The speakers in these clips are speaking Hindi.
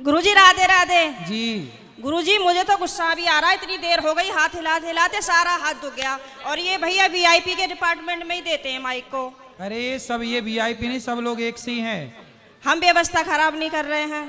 गुरुजी राधे राधे जी। गुरुजी मुझे तो गुस्सा भी आ रहा है, इतनी देर हो गई, हाथ हिलाते हिलाते सारा हाथ दुख गया। और ये भैया वीआईपी के डिपार्टमेंट में ही देते हैं माइक को। अरे सब ये वीआईपी नहीं, सब लोग एक से ही हैं। हम व्यवस्था खराब नहीं कर रहे हैं।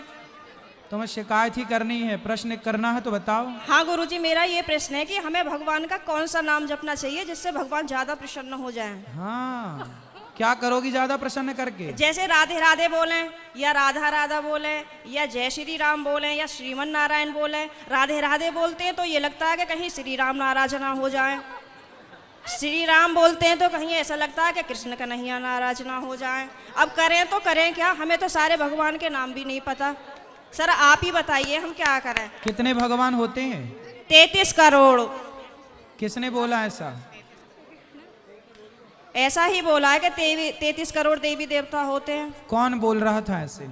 तुम्हें शिकायत ही करनी है, प्रश्न करना है तो बताओ। हाँ गुरुजी, मेरा ये प्रश्न है कि हमें भगवान का कौन सा नाम जपना चाहिए जिससे भगवान ज्यादा प्रसन्न हो जाएं। हाँ, क्या करोगी ज्यादा प्रसन्न करके? जैसे राधे राधे बोलें या राधा राधा बोलें या जय श्री राम बोलें या श्रीमन नारायण बोलें। राधे राधे बोलते हैं तो ये लगता है कि कहीं श्री राम नाराज ना हो जाए। श्री राम बोलते हैं तो कहीं ऐसा लगता है कि कृष्ण कन्हैया नाराज ना हो जाए। अब करें तो करें क्या, हमें तो सारे भगवान के नाम भी नहीं पता। सर आप ही बताइए हम क्या करें। कितने भगवान होते हैं? 33 करोड़। किसने बोला ऐसा? ऐसा ही बोला है कि 33 करोड़ देवी देवता होते हैं। कौन बोल रहा था ऐसे?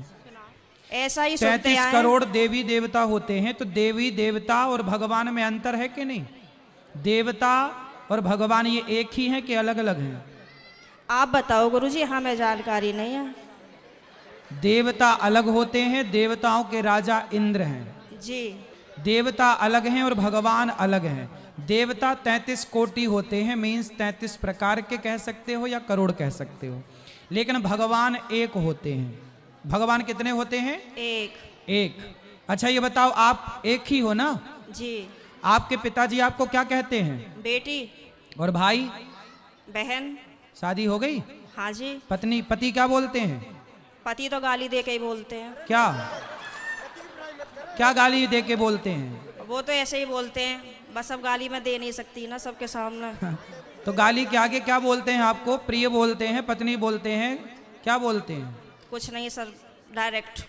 ऐसा ही सुनते 33 आए। करोड़ देवी देवता होते हैं, तो देवी देवता और भगवान में अंतर है कि नहीं? देवता और भगवान ये एक ही हैं कि अलग अलग हैं? आप बताओ गुरुजी, हमें जानकारी नहीं है। देवता अलग होते हैं, देवताओं के राजा इंद्र हैं जी। देवता अलग हैं और भगवान अलग हैं। देवता 33 कोटि होते हैं, मीन्स 33 प्रकार के कह सकते हो या करोड़ कह सकते हो, लेकिन भगवान एक होते हैं। भगवान कितने होते हैं? एक। अच्छा ये बताओ, आप एक ही हो ना? जी। आपके पिताजी आपको क्या कहते हैं? बेटी। और भाई? बहन। शादी हो गई? हाँ जी। पति क्या बोलते हैं? पति तो गाली दे के ही बोलते हैं। क्या क्या गाली दे के बोलते हैं? वो तो ऐसे ही बोलते हैं, बस अब गाली मैं दे नहीं सकती ना सबके सामने। तो गाली के आगे क्या बोलते हैं आपको? प्रिय बोलते हैं, पत्नी बोलते हैं, क्या बोलते हैं? कुछ नहीं सर, डायरेक्ट।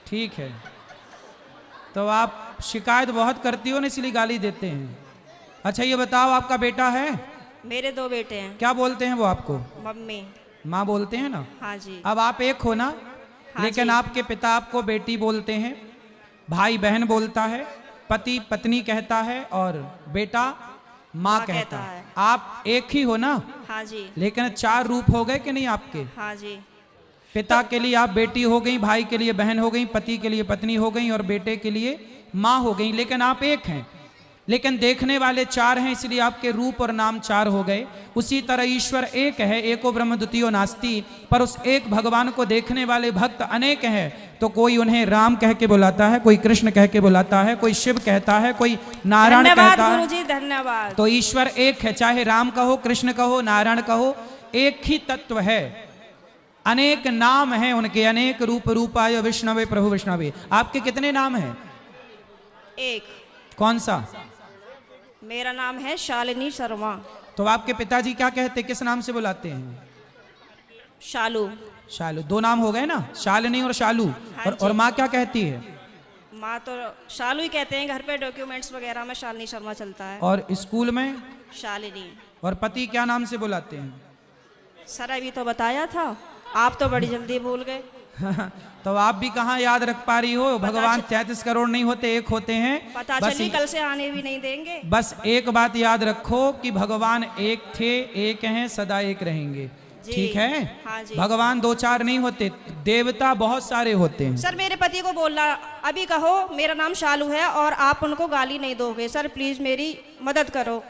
ठीक है, तो आप शिकायत बहुत करती हो ना, इसलिए गाली देते हैं। अच्छा ये बताओ, आपका बेटा है? मेरे 2 बेटे हैं। क्या बोलते हैं वो आपको? मम्मी। माँ बोलते हैं ना? हाँ जी। अब आप एक हो ना? हाँ लेकिन जी। आपके पिता आपको बेटी बोलते हैं, भाई बहन बोलता है, पति पत्नी कहता है और बेटा माँ कहता है। आप एक ही हो ना? हाँ जी। लेकिन 4 रूप हो गए कि नहीं आपके? हाँ जी। पिता के लिए आप बेटी हो गई, भाई के लिए बहन हो गई, पति के लिए पत्नी हो गई और बेटे के लिए माँ हो गई, लेकिन आप एक हैं। लेकिन देखने वाले 4 हैं, इसलिए आपके रूप और नाम 4 हो गए। उसी तरह ईश्वर एक है, एको ब्रह्म द्वितीयो नास्ति, पर उस एक भगवान को देखने वाले भक्त अनेक हैं। तो कोई उन्हें राम कह के बुलाता है, कोई कृष्ण कह के बुलाता है, कोई शिव कहता है, कोई नारायण कहता है। गुरुजी धन्यवाद। तो ईश्वर एक है, चाहे राम कहो, कृष्ण कहो, नारायण कहो, एक ही तत्व है। अनेक नाम हैं उनके, अनेक रूप रूपाय विष्णवे प्रभु विष्णवे। आपके कितने नाम हैं? एक। कौन सा? मेरा नाम है शालिनी शर्मा। तो आपके पिताजी क्या कहते, किस नाम से बुलाते हैं? शालू। शालू। 2 नाम हो गए ना, शालिनी और शालू। हाँ और माँ क्या कहती है? माँ तो शालू ही कहते हैं, घर पे डॉक्यूमेंट्स वगैरह में शालिनी शर्मा चलता है। और स्कूल में? शालिनी। और पति क्या नाम से बुलाते हैं? सर अभी तो बताया था, आप तो बड़ी जल्दी भूल गए। तो आप भी कहाँ याद रख पा रही हो? भगवान 33 करोड़ नहीं होते, एक होते हैं। पता चली कल से आने भी नहीं देंगे। बस एक बात याद रखो कि भगवान एक थे, एक हैं, सदा एक रहेंगे। ठीक है? हाँ जी। भगवान 2-4 नहीं होते, देवता बहुत सारे होते हैं। सर मेरे पति को बोलना, अभी कहो मेरा नाम शालू है और आप उनको गाली नहीं दोगे। सर प्लीज मेरी मदद करो।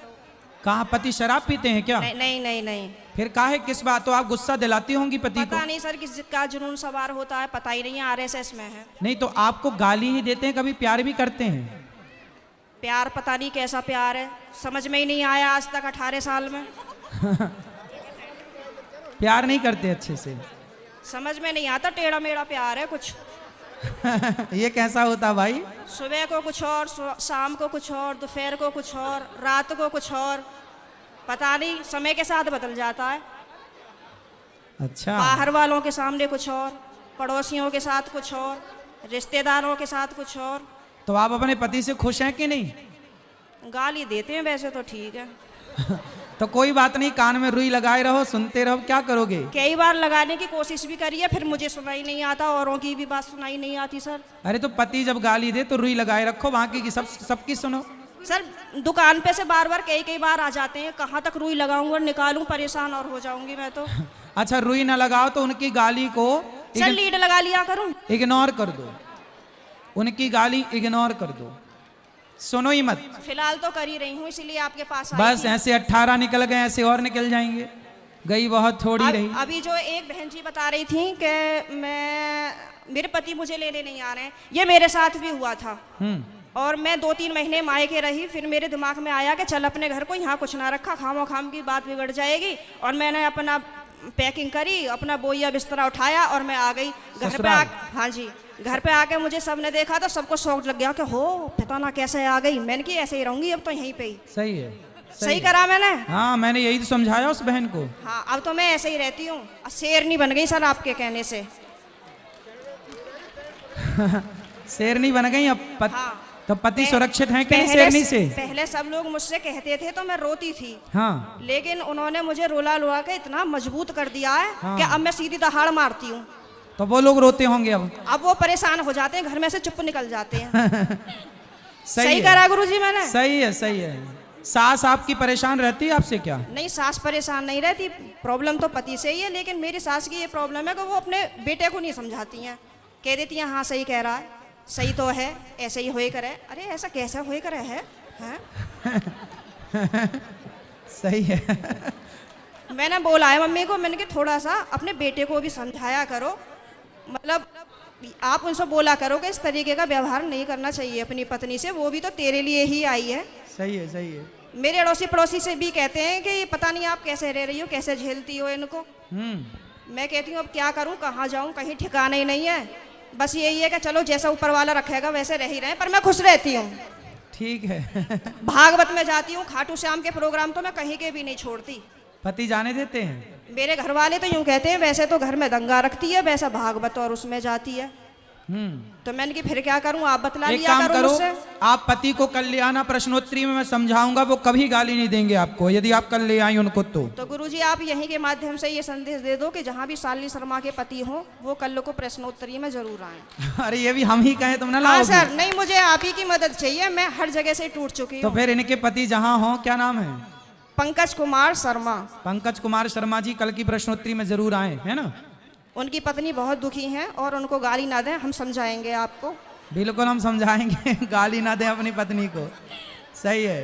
कहाँ पति शराब पीते हैं क्या? नहीं नहीं नहीं नहीं। फिर काहे, किस बात? तो आप गुस्सा दिलाती होंगी पति को? पता नहीं सर किसका जुनून सवार होता है, पता ही नहीं है, आरएसएस में है। नहीं तो आपको गाली ही देते हैं, कभी प्यार भी करते हैं? प्यार पता नहीं कैसा प्यार है, समझ में ही नहीं आया आज तक 18 साल में। प्यार नहीं करते अच्छे से? समझ में नहीं आता, टेढ़ा मेढ़ा प्यार है कुछ। ये कैसा होता भाई? सुबह को कुछ और, शाम को कुछ और, दोपहर को कुछ और, रात को कुछ और, पता नहीं समय के साथ बदल जाता है। अच्छा। बाहर वालों के सामने कुछ और, पड़ोसियों के साथ कुछ और, रिश्तेदारों के साथ कुछ और। तो आप अपने पति से खुश हैं कि नहीं? गाली देते हैं वैसे तो ठीक है। तो कोई बात नहीं, कान में रुई लगाए रहो, सुनते रहो, क्या करोगे? कई बार लगाने की कोशिश भी करी है, फिर मुझे सुनाई नहीं आता, औरों की भी बात सुनाई नहीं आती सर। अरे तो पति जब गाली दे तो रुई लगाए रखो, बाकी की सबकी सुनो। सर दुकान पे से बार बार कई बार आ जाते हैं, कहाँ तक रुई लगाऊं और निकालूं, परेशान और हो जाऊंगी मैं तो। अच्छा रुई ना लगाओ तो उनकी गाली को सर लीड लगा लिया करूं? इग्नोर कर दो। उनकी गाली इग्नोर कर दो, सुनो ही मत। फिलहाल तो कर ही रही हूँ, इसीलिए आपके पास आई बस थी। ऐसे 18 निकल गए, ऐसे और निकल जाएंगे। गई बहुत थोड़ी रही। अभी जो एक बहन जी बता रही थी कि मेरे पति मुझे लेने नहीं आ रहे हैं, ये मेरे साथ भी हुआ था। और मैं 2-3 महीने मायके रही, फिर मेरे दिमाग में आया कि चल अपने घर को, यहाँ कुछ ना रखा, खामो खाम की बात बिगड़ जाएगी। और मैंने अपना पैकिंग करी, अपना बोइया बिस्तरा उठाया और मैं आ गई घर पे। हाँ जी, घर पे आके मुझे सबने देखा तो सबको शौक लग गया कि हो पता ना कैसे आ गई। मैंने कि ऐसे ही रहूंगी अब तो यहीं पे ही। सही है, सही करा मैंने। हाँ, मैंने यही तो समझाया उस बहन को। हाँ, अब तो मैं ऐसे ही रहती हूँ, शेरनी बन गई सर आपके कहने से। शेरनी बन गई अब हाँ, तो पति सुरक्षित हैं कि नहीं शेरनी से? पहले सब लोग मुझसे कहते थे तो मैं रोती थी। हाँ, लेकिन उन्होंने मुझे रुला रुला के इतना मजबूत कर दिया है हाँ। कि अब मैं सीधी दहाड़ मारती हूँ। तो वो लोग रोते होंगे अब वो परेशान हो जाते हैं, घर में से चुप निकल जाते हैं। सही करा गुरुजी मैंने। सही है, सही है। सास आपकी परेशान रहती है आपसे क्या? नहीं, सास परेशान नहीं रहती, प्रॉब्लम तो पति से ही है। लेकिन मेरी सास की ये प्रॉब्लम है कि वो अपने बेटे को नहीं समझाती हैं, कह देती हैं हाँ सही कह रहा है, सही तो है, ऐसे ही होए करे। अरे ऐसा कैसा होए करे है, सही है। मैंने बोला है मम्मी को, मैंने कि थोड़ा सा अपने बेटे को भी समझाया करो, मतलब आप उनसे बोला करो कि इस तरीके का व्यवहार नहीं करना चाहिए अपनी पत्नी से, वो भी तो तेरे लिए ही आई है। सही है, सही है। मेरे अड़ोसी पड़ोसी से भी कहते हैं कि पता नहीं आप कैसे रह रही हो, कैसे झेलती हो इनको। मैं कहती हूँ अब क्या करूँ, कहाँ जाऊँ, कहीं ठिकाना ही नहीं है। बस यही है कि चलो जैसा ऊपर वाला रखेगा वैसे रह ही रहे, पर मैं खुश रहती हूँ। ठीक है। भागवत में जाती हूँ, खाटू श्याम के प्रोग्राम तो मैं कहीं के भी नहीं छोड़ती। पति जाने देते हैं? मेरे घर वाले तो यूँ कहते हैं वैसे तो घर में दंगा रखती है, वैसा भागवत और उसमें जाती है। तो मैंने कि फिर क्या करूं, आप बतला एक लिया काम करो, मुझसे। आप पति को कल ले आना, प्रश्नोत्तरी में मैं समझाऊंगा, वो कभी गाली नहीं देंगे आपको यदि आप कल ले आई उनको। तो गुरुजी आप यहीं के माध्यम से ये संदेश दे दो कि जहाँ भी शालिनी शर्मा के पति हो वो कल को प्रश्नोत्तरी में जरूर आए। अरे ये भी हम ही कहें तुम ना हाँ लाओगी? सर, नहीं मुझे आप ही की मदद चाहिए, मैं हर जगह से टूट चुकी तो हूँ। फिर इनके पति जहाँ हो, क्या नाम है? पंकज कुमार शर्मा। पंकज कुमार शर्मा जी कल की प्रश्नोत्तरी में जरूर आए, है ना? उनकी पत्नी बहुत दुखी हैं और उनको गाली ना दें, हम समझाएंगे आपको। बिल्कुल हम समझाएंगे। गाली ना दें अपनी पत्नी को। सही है।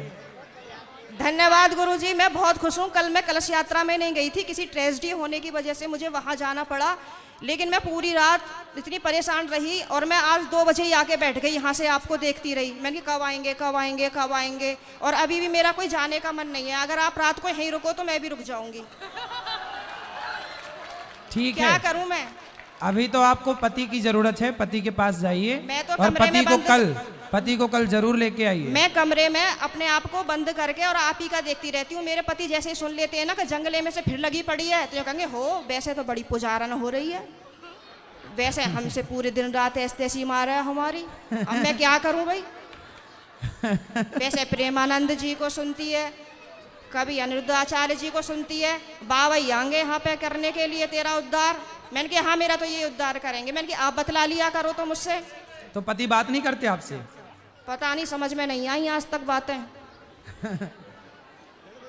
धन्यवाद गुरुजी, मैं बहुत खुश हूँ। कल मैं कलश यात्रा में नहीं गई थी, किसी ट्रेजेडी होने की वजह से मुझे वहाँ जाना पड़ा। लेकिन मैं पूरी रात इतनी परेशान रही और मैं आज 2 बजे ही आके बैठ गई, यहाँ से आपको देखती रही। मैंने कहा कब आएंगे कब आएंगे कब आएंगे, और अभी भी मेरा कोई जाने का मन नहीं है। अगर आप रात को यहीं रुको तो मैं भी रुक जाऊंगी। ठीक है, क्या करूं मैं? अभी तो आपको पति की जरूरत है, पति के पास जाइए मैं तो और कमरे में पति को कल जरूर लेके आइए। मैं कमरे में अपने आप को बंद करके और आप ही का देखती रहती हूँ। मेरे पति जैसे ही सुन लेते हैं ना कि जंगले में से फिर लगी पड़ी है, तो कहेंगे हो वैसे तो बड़ी पुजारन हो रही है, वैसे हमसे पूरे दिन रात ऐसी मारा है हमारी। अब मैं क्या करूं भाई? वैसे प्रेमानंद जी को सुनती है, कभी अनिरुद्धाचार्य जी को सुनती है, बाबा आएंगे यहाँ पे करने के लिए तेरा उद्धार। मैंने कहा हाँ मेरा तो ये उद्धार करेंगे। मैंने कहा आप बतला लिया करो तो मुझसे। तो पति बात नहीं करते आपसे? पता नहीं, समझ में नहीं आई आज तक बातें।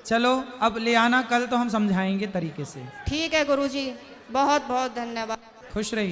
चलो अब ले आना कल, तो हम समझाएंगे तरीके से। ठीक है गुरुजी, बहुत बहुत धन्यवाद। खुश रहिए।